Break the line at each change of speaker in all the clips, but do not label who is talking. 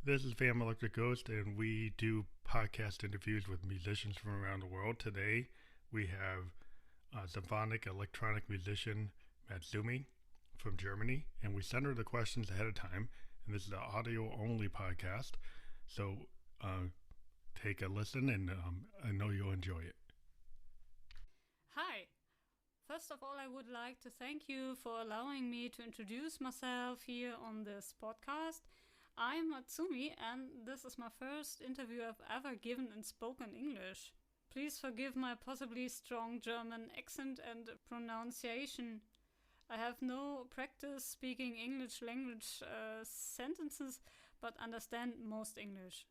This is Fam Electric Ghost, and we do podcast interviews with musicians from around the world. Today, we have Symphonic electronic musician Matzumi from Germany, and we sent her the questions ahead of time. And this is an audio-only podcast, so take a listen, and I know you'll enjoy it.
Hi. First of all, I would like to thank you for allowing me to introduce myself here on this podcast. I'm Matzumi, and this is my first interview I've ever given in spoken English. Please forgive my possibly strong German accent and pronunciation. I have no practice speaking English language sentences, but understand most English.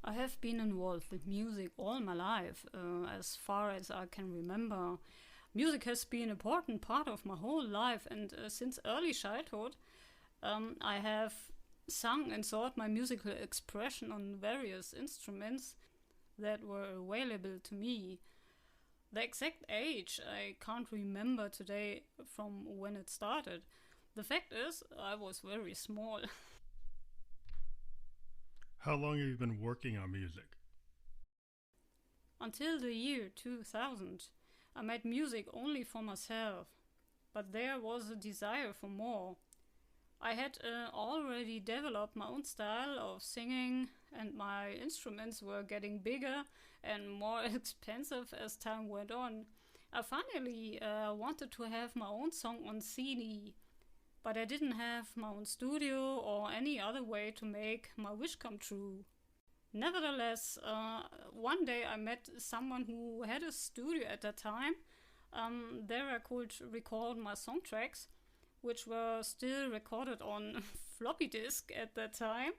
I have been involved with music all my life, as far as I can remember. Music has been an important part of my whole life, and since early childhood, I have sung and sought my musical expression on various instruments that were available to me. The exact age I can't remember today from when it started. The fact is, I was very small.
How long have you been working on music?
Until the year 2000, I made music only for myself, but there was a desire for more. I had already developed my own style of singing, and my instruments were getting bigger and more expensive as time went on. I finally wanted to have my own song on CD, but I didn't have my own studio or any other way to make my wish come true. Nevertheless, one day I met someone who had a studio at that time. There I could record my song tracks, which were still recorded on floppy disk at that time,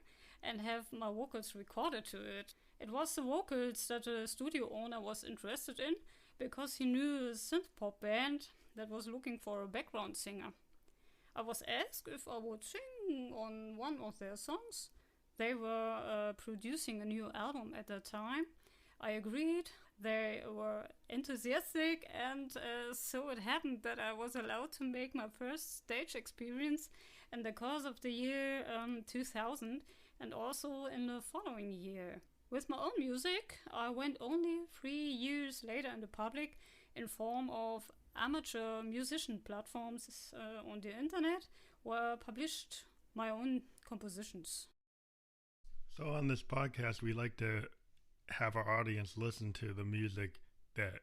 and have my vocals recorded to it. It was the vocals that the studio owner was interested in, because he knew a synth pop band that was looking for a background singer. I was asked if I would sing on one of their songs. They were producing a new album at that time. I agreed. They were enthusiastic, and so it happened that I was allowed to make my first stage experience in the course of the year 2000, and also in the following year. With my own music, I went only 3 years later in the public in form of amateur musician platforms on the internet, where I published my own compositions.
So on this podcast, we like to have our audience listen to the music that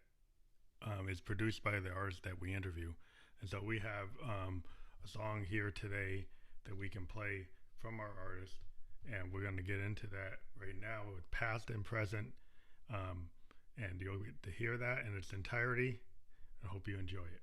is produced by the artists that we interview. And so we have a song here today that we can play from our artist, and we're going to get into that right now with past and present, and you'll get to hear that in its entirety. I hope you enjoy it.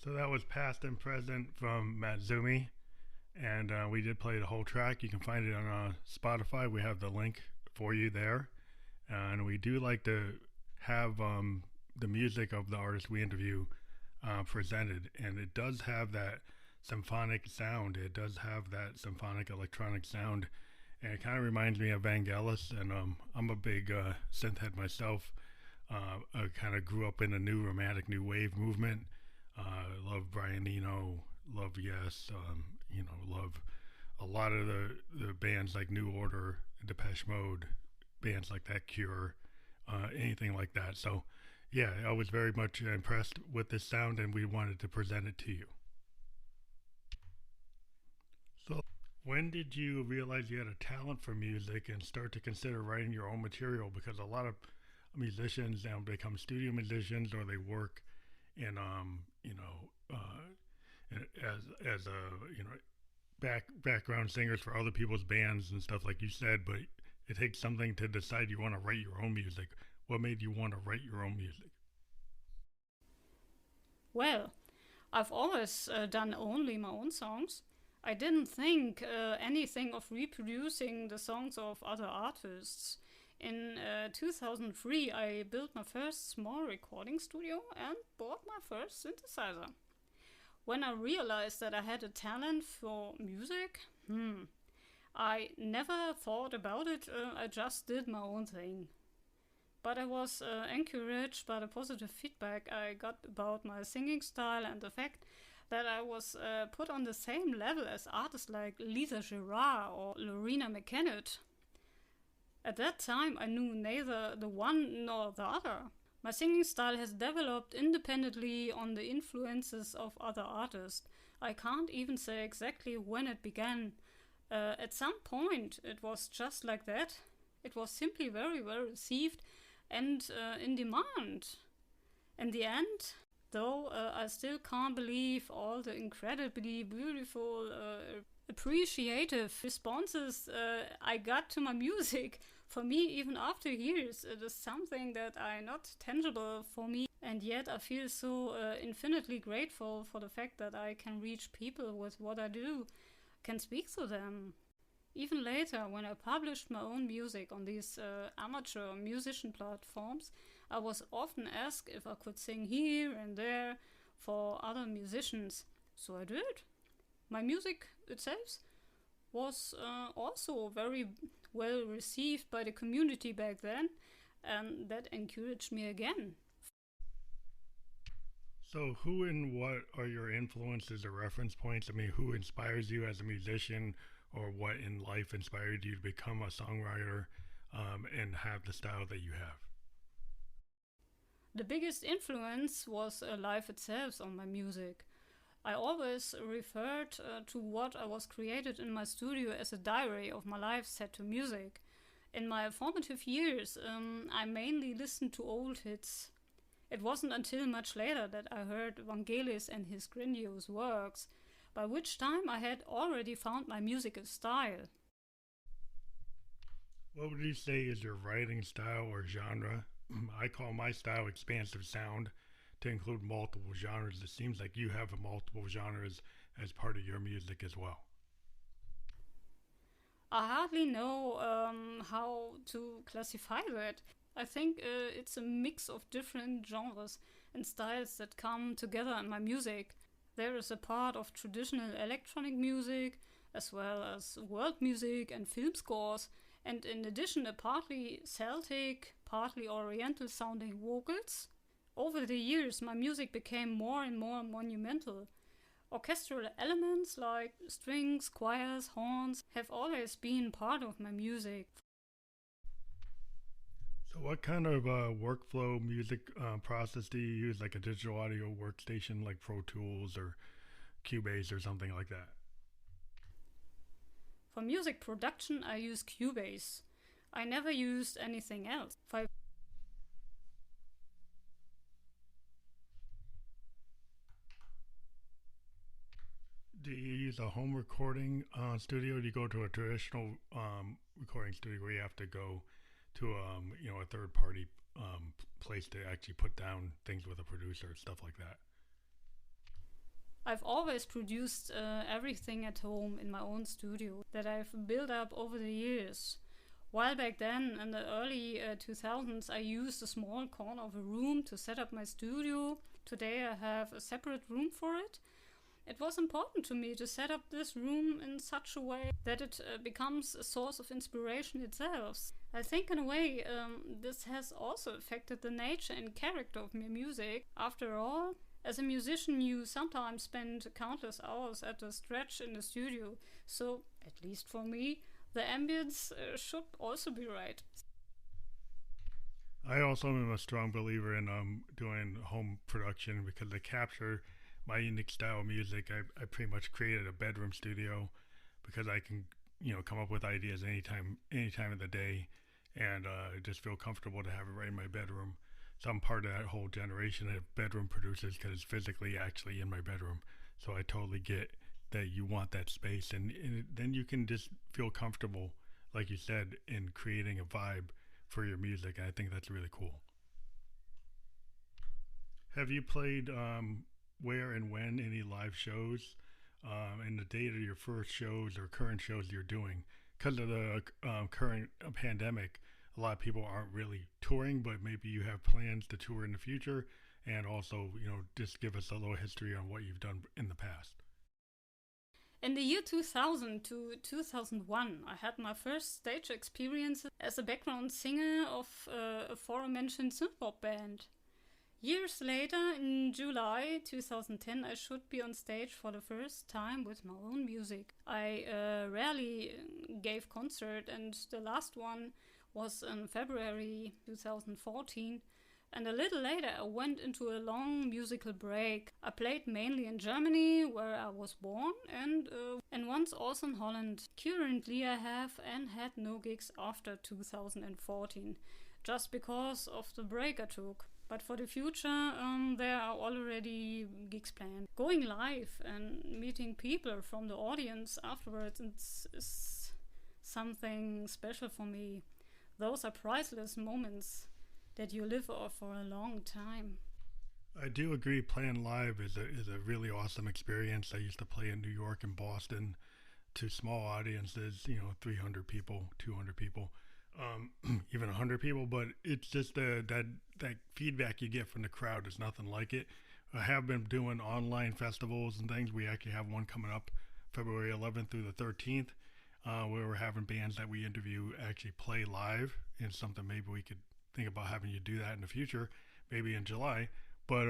So that was Past and Present from Matzumi. And we did play the whole track. You can find it on Spotify. We have the link for you there. And we do like to have the music of the artist we interview presented. And it does have that symphonic sound. It does have that symphonic electronic sound. And it kind of reminds me of Vangelis. And I'm a big synth head myself. I kind of grew up in the new romantic new wave movement. Love Brian Eno, love Yes, love a lot of the bands like New Order, Depeche Mode, bands like that, Cure, anything like that. So, yeah, I was very much impressed with this sound, and we wanted to present it to you. So, when did you realize you had a talent for music and start to consider writing your own material? Because a lot of musicians now become studio musicians, or they work in as background singers for other people's bands and stuff like you said. But it takes something to decide you want to write your own music. What made you want to write your own music?
Well, I've always done only my own songs. I didn't think anything of reproducing the songs of other artists. In 2003, I built my first small recording studio and bought my first synthesizer. When I realized that I had a talent for music, I never thought about it, I just did my own thing. But I was encouraged by the positive feedback I got about my singing style and the fact that I was put on the same level as artists like Gerrard or Loreena McKennitt. At that time, I knew neither the one nor the other. My singing style has developed independently on the influences of other artists. I can't even say exactly when it began. At some point, it was just like that. It was simply very well received and in demand. In the end, though, I still can't believe all the incredibly beautiful, appreciative responses I got to my music. For me, even after years, it is something that are not tangible for me, and yet I feel so infinitely grateful for the fact that I can reach people with what I do, can speak to them. Even later, when I published my own music on these amateur musician platforms, I was often asked if I could sing here and there for other musicians. So I did. My music itself was also very well received by the community back then, and that encouraged me again.
So who and what are your influences or reference points? I mean, who inspires you as a musician, or what in life inspired you to become a songwriter and have the style that you have?
The biggest influence was life itself on my music. I always referred to what I was created in my studio as a diary of my life set to music. In my formative years, I mainly listened to old hits. It wasn't until much later that I heard Vangelis and his grandiose works, by which time I had already found my musical style.
What would you say is your writing style or genre? I call my style expansive sound, to include multiple genres. It seems like you have multiple genres as part of your music as well.
I hardly know how to classify that. I think it's a mix of different genres and styles that come together in my music. There is a part of traditional electronic music, as well as world music and film scores, and in addition a partly Celtic, partly Oriental sounding vocals. Over the years, my music became more and more monumental. Orchestral elements like strings, choirs, horns have always been part of my music.
So what kind of workflow music process do you use, like a digital audio workstation like Pro Tools or Cubase or something like that?
For music production, I use Cubase. I never used anything else.
Do you use a home recording studio? Do you go to a traditional recording studio where you have to go to a third party place to actually put down things with a producer and stuff like that?
I've always produced everything at home in my own studio that I've built up over the years. While back then, in the early 2000s, I used a small corner of a room to set up my studio. Today I have a separate room for it. It was important to me to set up this room in such a way that it becomes a source of inspiration itself. I think in a way this has also affected the nature and character of my music. After all, as a musician you sometimes spend countless hours at a stretch in the studio, so at least for me, the ambience should also be right.
I also am a strong believer in doing home production because to capture my unique style of music, I pretty much created a bedroom studio because I can, come up with ideas anytime of the day, and just feel comfortable to have it right in my bedroom. So I'm part of that whole generation of bedroom producers because it's physically actually in my bedroom. So I totally get that you want that space, and then you can just feel comfortable, like you said, in creating a vibe for your music. I think that's really cool. Have you played where and when any live shows, and the date of your first shows or current shows you're doing? Because of the current pandemic, a lot of people aren't really touring, but maybe you have plans to tour in the future, and also, just give us a little history on what you've done in the past.
In the year 2000 to 2001, I had my first stage experience as a background singer of a aforementioned synth-pop band. Years later, in July 2010, I should be on stage for the first time with my own music. I rarely gave concert, and the last one was in February 2014. And a little later I went into a long musical break. I played mainly in Germany, where I was born, and once also in Holland. Currently I have and had no gigs after 2014, just because of the break I took. But for the future, there are already gigs planned. Going live and meeting people from the audience afterwards is something special for me. Those are priceless moments that you live for a long time.
I do agree. Playing live is a really awesome experience. I used to play in New York and Boston to small audiences, 300 people, 200 people, even 100 people. But it's just that feedback you get from the crowd is nothing like it. I have been doing online festivals and things. We actually have one coming up February 11th through the 13th, where we're having bands that we interview actually play live, and something maybe we could think about having you do that in the future, maybe in July. But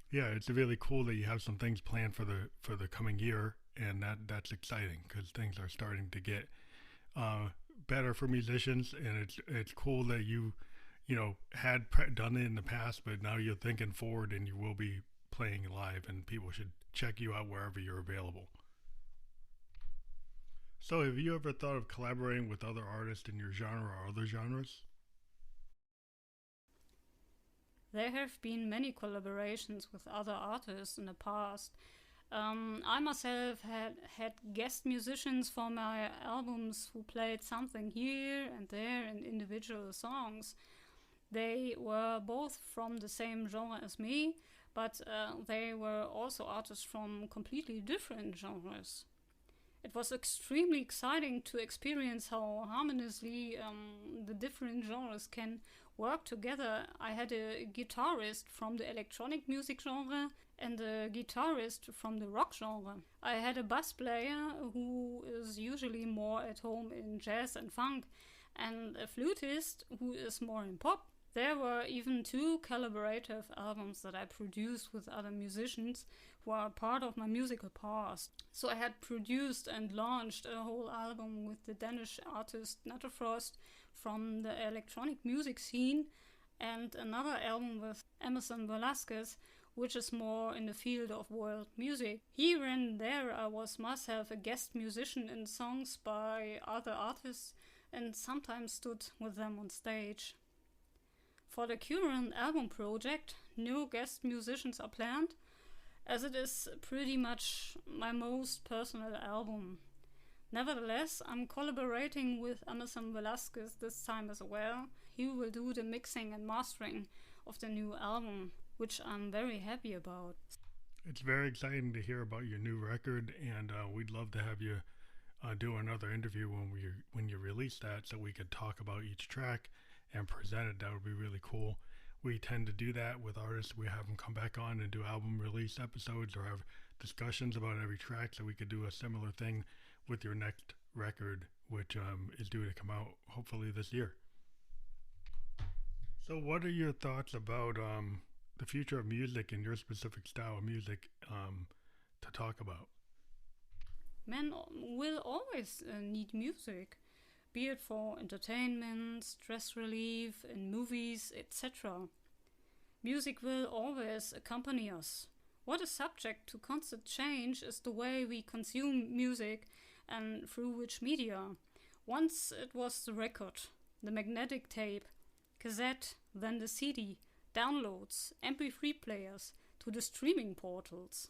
yeah, it's really cool that you have some things planned for the coming year, and that's exciting because things are starting to get better for musicians, and it's cool that you had done it in the past, but now you're thinking forward and you will be playing live, and people should check you out wherever you're available. So have you ever thought of collaborating with other artists in your genre or other genres?
There have been many collaborations with other artists in the past. I myself had guest musicians for my albums who played something here and there in individual songs. They were both from the same genre as me, but they were also artists from completely different genres. It was extremely exciting to experience how harmoniously the different genres can work together. I had a guitarist from the electronic music genre and a guitarist from the rock genre. I had a bass player who is usually more at home in jazz and funk, and a flutist who is more in pop. There were even 2 collaborative albums that I produced with other musicians who are part of my musical past. So I had produced and launched a whole album with the Danish artist Natterfrost from the electronic music scene, and another album with Emerson Velasquez, which is more in the field of world music. Here and there I was myself a guest musician in songs by other artists and sometimes stood with them on stage. For the current album project, no guest musicians are planned, as it is pretty much my most personal album. Nevertheless, I'm collaborating with Emerson Velasquez this time as well. He will do the mixing and mastering of the new album, which I'm very happy about.
It's very exciting to hear about your new record, and we'd love to have you do another interview when you release that, so we could talk about each track and present it. That would be really cool. We tend to do that with artists. We have them come back on and do album release episodes or have discussions about every track. So we could do a similar thing with your next record, which is due to come out hopefully this year. So, what are your thoughts about the future of music and your specific style of music to talk about?
Men will always need music, be it for entertainment, stress relief, in movies, etc. Music will always accompany us. What is subject to constant change is the way we consume music and through which media. Once it was the record, the magnetic tape, cassette, then the CD, downloads, MP3 players, to the streaming portals.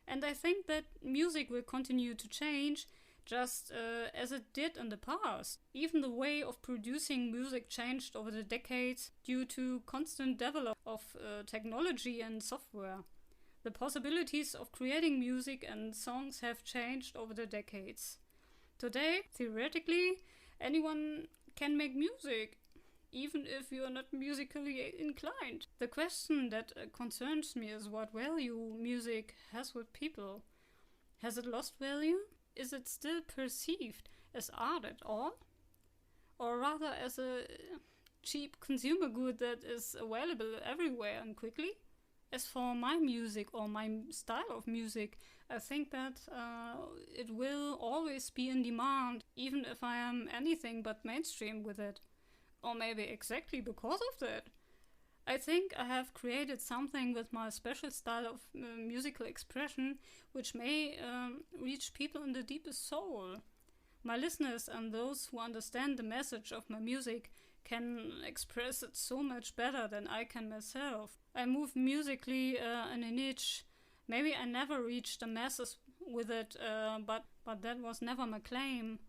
And I think that music will continue to change just as it did in the past. Even the way of producing music changed over the decades due to constant development of technology and software. The possibilities of creating music and songs have changed over the decades. Today, theoretically, anyone can make music, even if you are not musically inclined. The question that concerns me is what value music has with people. Has it lost value? Is it still perceived as art at all? Or rather as a cheap consumer good that is available everywhere and quickly? As for my music or my style of music, I think that it will always be in demand, even if I am anything but mainstream with it. Or maybe exactly because of that. I think I have created something with my special style of musical expression which may reach people in the deepest soul. My listeners and those who understand the message of my music can express it so much better than I can myself. I move musically in a niche. Maybe I never reached the masses with it, but that was never my claim.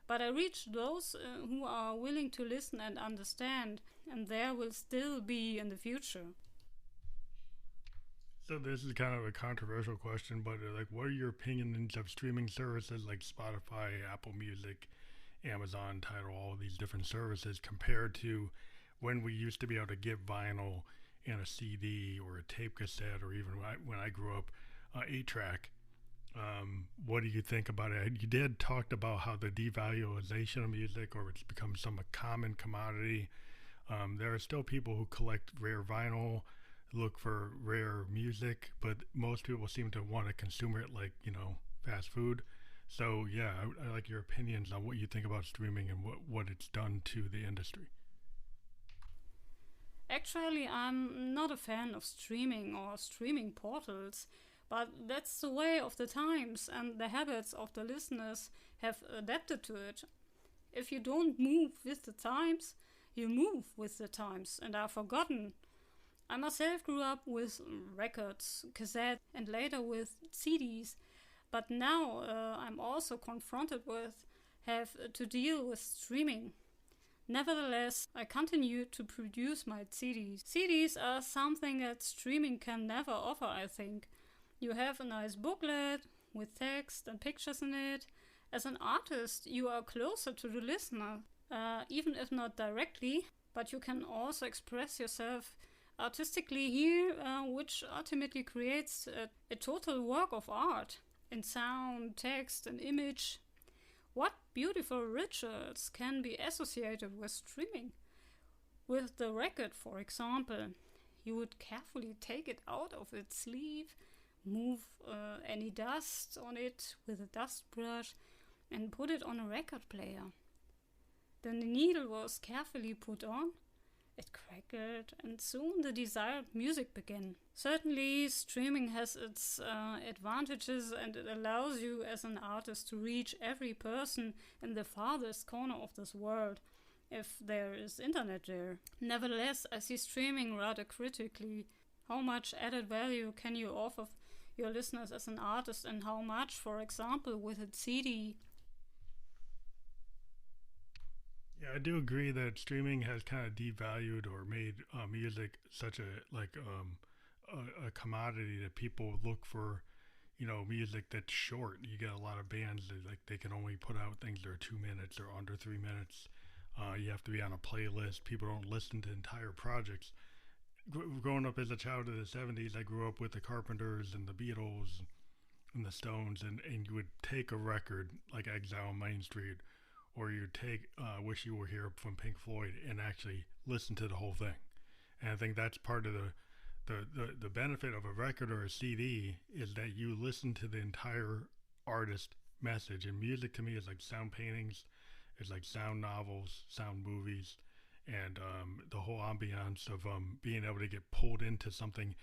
But I reach those who are willing to listen and understand, and there will still be in the future.
So this is kind of a controversial question, but like, what are your opinions of streaming services like Spotify, Apple Music, Amazon, Tidal, all of these different services compared to when we used to be able to get vinyl and a CD or a tape cassette, or even when I grew up, 8-track. What do you think about it? You did talked about how the devaluation of music, or it's become some common commodity. There are still people who collect rare vinyl, look for rare music, but most people seem to want to consume it like, fast food. So yeah, I like your opinions on what you think about streaming and what it's done to the industry.
Actually, I'm not a fan of streaming or streaming portals, but that's the way of the times, and the habits of the listeners have adapted to it. If you don't move with the times, you move with the times and are forgotten. I myself grew up with records, cassettes, and later with CDs, but now I'm also confronted with, have to deal with streaming. Nevertheless, I continue to produce my CDs. CDs are something that streaming can never offer, I think. You have a nice booklet with text and pictures in it. As an artist, you are closer to the listener, even if not directly, but you can also express yourself artistically here, which ultimately creates a total work of art in sound, text, and image. What beautiful rituals can be associated with streaming? With the record, for example, you would carefully take it out of its sleeve, move any dust on it with a dust brush, and put it on a record player. Then the needle was carefully put on, it crackled, and soon the desired music began. Certainly, streaming has its advantages, and it allows you as an artist to reach every person in the farthest corner of this world, if there is internet there. Nevertheless, I see streaming rather critically. How much added value can you offer your listeners as an artist, and how much, for example, with a CD?
Yeah, I do agree that streaming has kind of devalued or made music such a commodity that people look for, music that's short. You get a lot of bands that they can only put out things that are 2 minutes or under 3 minutes. You have to be on a playlist. People don't listen to entire projects. Growing up as a child of the 70s, I grew up with the Carpenters and the Beatles and the Stones, and you would take a record like Exile on Main Street, or you'd take Wish You Were Here from Pink Floyd and actually listen to the whole thing. And I think that's part of the benefit of a record or a CD, is that you listen to the entire artist message. And music to me is like sound paintings, it's like sound novels, sound movies, and the whole ambiance of being able to get pulled into something,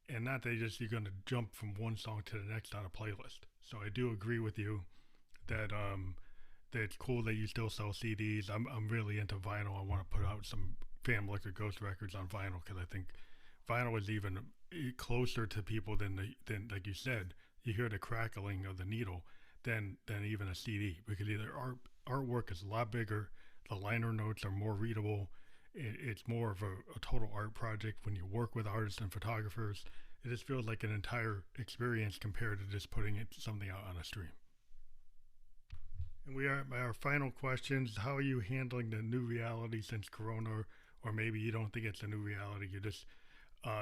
and not that you're going to jump from one song to the next on a playlist. So I do agree with you that that it's cool that you still sell CDs. I'm really into vinyl. I want to put out some Phantom Liquor Ghost records on vinyl, because I think vinyl is even closer to people than like you said, you hear the crackling of the needle than even a CD, because either artwork is a lot bigger, the liner notes are more readable, it's more of a total art project. When you work with artists and photographers, it just feels like an entire experience compared to just putting something out on a stream. And we are at our final questions. How are you handling the new reality since Corona? Or maybe you don't think it's a new reality, you're just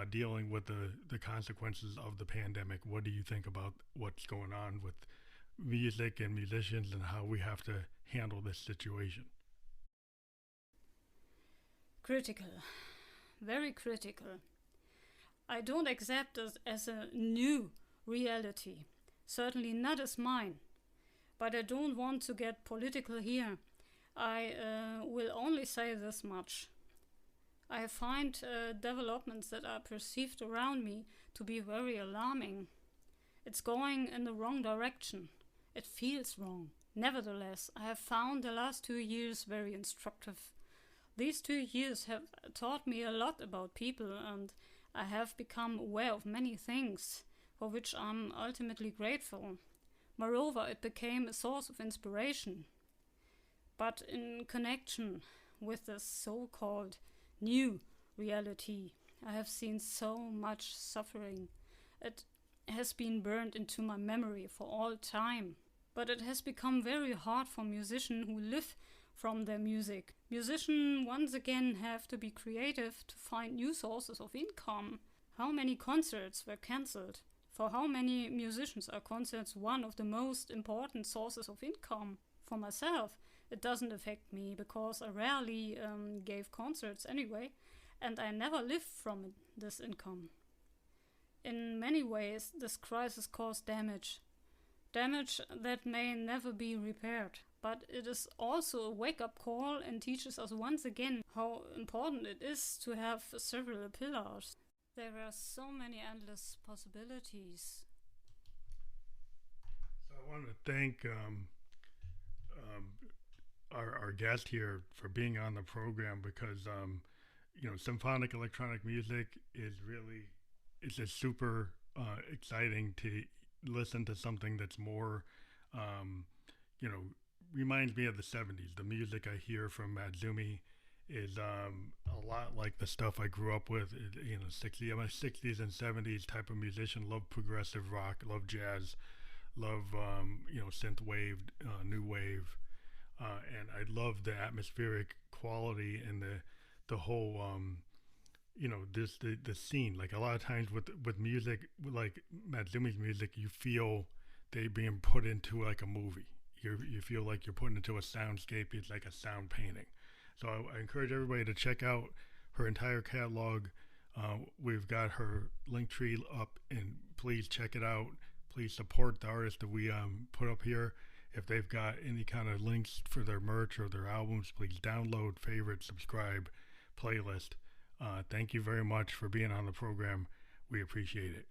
dealing with the consequences of the pandemic. What do you think about what's going on with music and musicians and how we have to handle this situation?
Critical. Very critical. I don't accept it as a new reality. Certainly not as mine. But I don't want to get political here. I will only say this much. I find developments that are perceived around me to be very alarming. It's going in the wrong direction. It feels wrong. Nevertheless, I have found the last 2 years very instructive. These 2 years have taught me a lot about people, and I have become aware of many things for which I'm ultimately grateful. Moreover, it became a source of inspiration. But in connection with this so-called new reality, I have seen so much suffering. It has been burned into my memory for all time. But it has become very hard for musicians who live from their music. Musicians once again have to be creative to find new sources of income. How many concerts were cancelled? For how many musicians are concerts one of the most important sources of income? For myself, it doesn't affect me because I rarely gave concerts anyway, and I never lived from this income. In many ways, this crisis caused damage. Damage that may never be repaired. But it is also a wake-up call and teaches us once again how important it is to have several pillars. There are so many endless possibilities.
So I want to thank our guest here for being on the program, because symphonic electronic music is just super exciting to listen to something that's more reminds me of the 70s. The music I hear from Matzumi is a lot like the stuff I grew up with. I'm a 60s and 70s type of musician. Love progressive rock, love jazz, love synth wave, new wave, and I love the atmospheric quality and the whole the scene. Like a lot of times with music, like Matsumi's music, you feel they being put into like a movie. You feel like you're put into a soundscape. It's like a sound painting. So I encourage everybody to check out her entire catalog. We've got her link tree up, and please check it out. Please support the artists that we put up here. If they've got any kind of links for their merch or their albums, please download, favorite, subscribe, playlist. Thank you very much for being on the program. We appreciate it.